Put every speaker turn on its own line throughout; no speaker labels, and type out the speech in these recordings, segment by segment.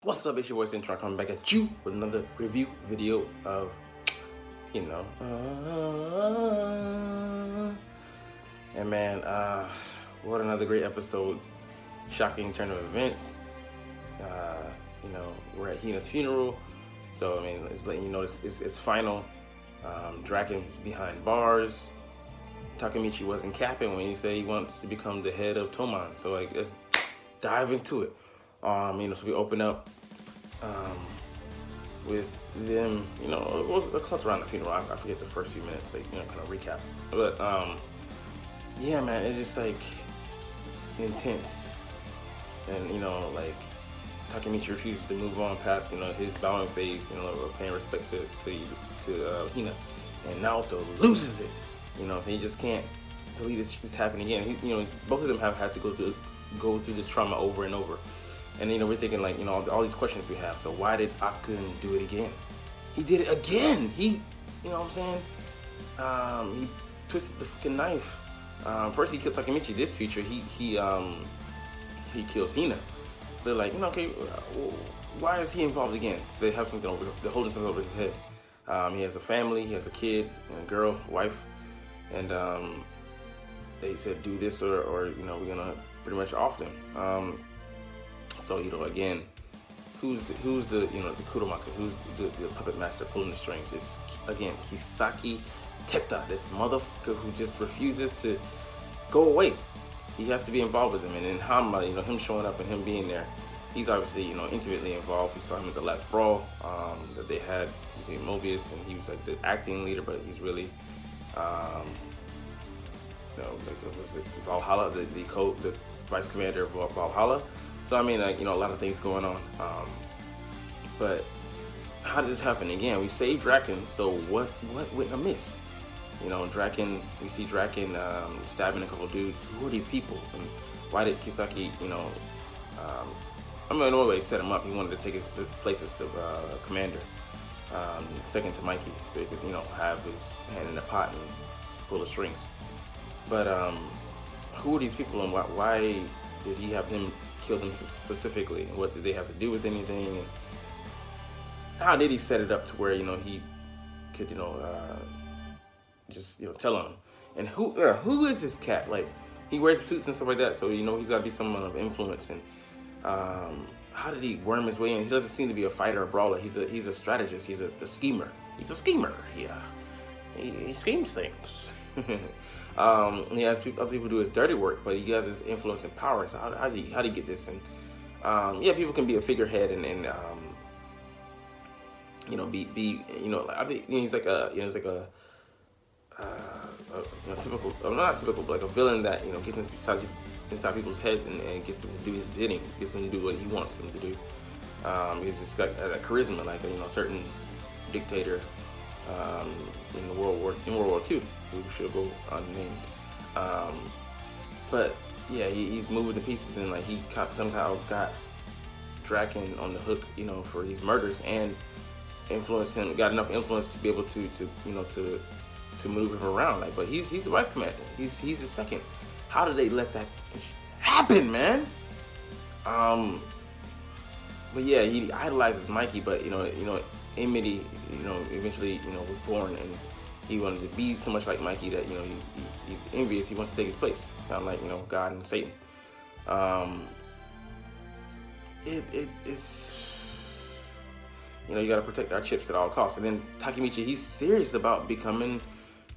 What's up, it's your boy Cintron coming back at you with another review video of, and man, what another great episode. Shocking turn of events. We're at Hina's funeral, so I mean, it's letting you know it's final. Draken's behind bars. Takemichi wasn't capping when he said he wants to become the head of Toman, so like, let's dive into it. So we open up with them, we'll close around the funeral. I forget the first few minutes, like, kind of recap. But yeah, man, it's just like intense, and like Takemichi refuses to move on past his bowing phase, paying respects to Hina, and Naoto loses it. So he just can't believe this happening again. Both of them have had to go through this trauma over and over. And we're thinking like, all these questions we have. So why did Akun do it again? He did it again. He, you know what I'm saying? He twisted the freaking knife. First he killed Takemichi. This future, he kills Hina. So they're like, okay, why is he involved again? So they have something over, they're holding something over his head. He has a family, he has a kid, and a girl, wife, and they said do this or we're gonna pretty much off them. So again, who's the Kuromaka, who's the puppet master pulling the strings? It's again Kisaki Teta, this motherfucker who just refuses to go away. He has to be involved with him, and then Hama, him showing up and him being there, he's obviously intimately involved. We saw him at the last brawl that they had between Mobius, and he was like the acting leader, but he's really was it Valhalla, the vice commander of Valhalla. So I mean, like, a lot of things going on. But how did it happen again? We saved Draken, so what went amiss? Draken, we see Draken stabbing a couple dudes. Who are these people? And why did Kisaki, in one way set him up. He wanted to take his place as the commander, second to Mikey, so he could, have his hand in the pot and pull the strings. But who are these people, and why did he have them kill them specifically, and what did they have to do with anything, and how did he set it up to where he could just tell on him? And who is this cat? Like, he wears suits and stuff like that, so he's got to be someone of influence. And how did he worm his way in? He doesn't seem to be a fighter or brawler. He's a strategist. He's a schemer. He's a schemer. Yeah, he schemes things. He has other people do his dirty work, but he has his influence and power. So how did he get this? And yeah, people can be a figurehead and he's like a typical, not typical, but like a villain that gets inside people's heads and gets them to do his bidding, gets them to do what he wants them to do. He's just got that charisma, like a certain dictator in World War II, who should go unnamed. But yeah, he's moving the pieces, and like he somehow got Draken on the hook, for these murders, and influenced him, got enough influence to be able to move him around. Like, but he's the vice commander. He's the second. How did they let that happen, man? But yeah, he idolizes Mikey, but Emmmm, eventually, was born, and he wanted to be so much like Mikey that, he's envious. He wants to take his place, kind of like, God and Satan. It's, you gotta protect our chips at all costs. And then Takemichi, he's serious about becoming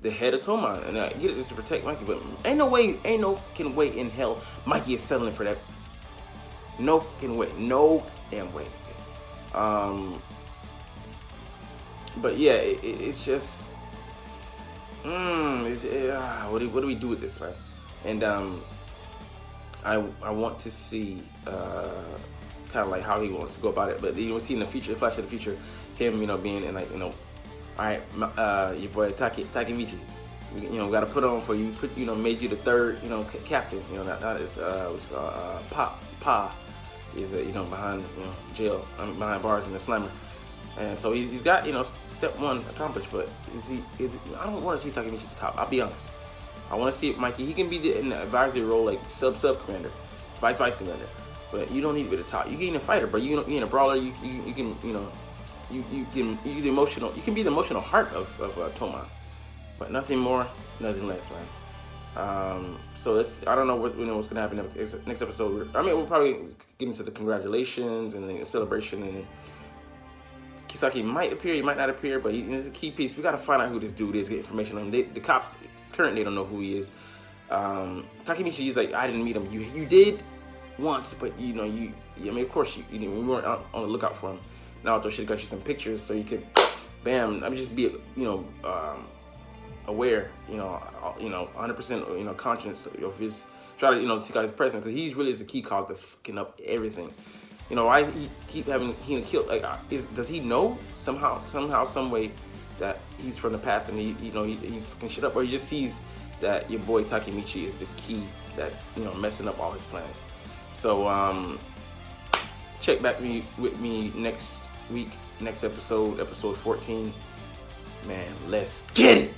the head of Toman, and I get it, just to protect Mikey, but ain't no fucking way in hell Mikey is settling for that. No fucking way, no damn way. But yeah, it's just, what do we do with this, right? And I want to see kind of like how he wants to go about it. But we see in the future, the flash of the future, him being in like all right, your boy Takemichi, got to put on for you. Made you the third captain. Not as Pa is behind jail, behind bars in the slammer. And so he's got, step one accomplished, but I don't want to see Takemichi at the top, I'll be honest. I want to see Mikey, he can be in the advisory role, like sub commander, vice commander. but you don't need to be the top. You can a fighter, but you ain't a brawler. You can you can the emotional. You can be the emotional heart of Toman, but nothing more, nothing less, man. So I don't know what's gonna happen next episode. I mean, we'll probably get into the congratulations and the celebration, and Kisaki might appear, he might not appear, but he's a key piece. We gotta find out who this dude is, get information on him. The cops currently don't know who he is. Takemichi, he's like, I didn't meet him. You did once, but I mean, of course, we weren't on the lookout for him. Naoto should have got you some pictures so you could, bam, I mean, just be, aware, 100%, conscious of his, try to, seek out his presence, because he's really is the key cog that's fucking up everything. Why he keep having he killed, like, does he know somehow, some way that he's from the past and he's fucking shit up, or he just sees that your boy Takemichi is the key that, messing up all his plans. So, check back with me next week, next episode 14. Man, let's get it!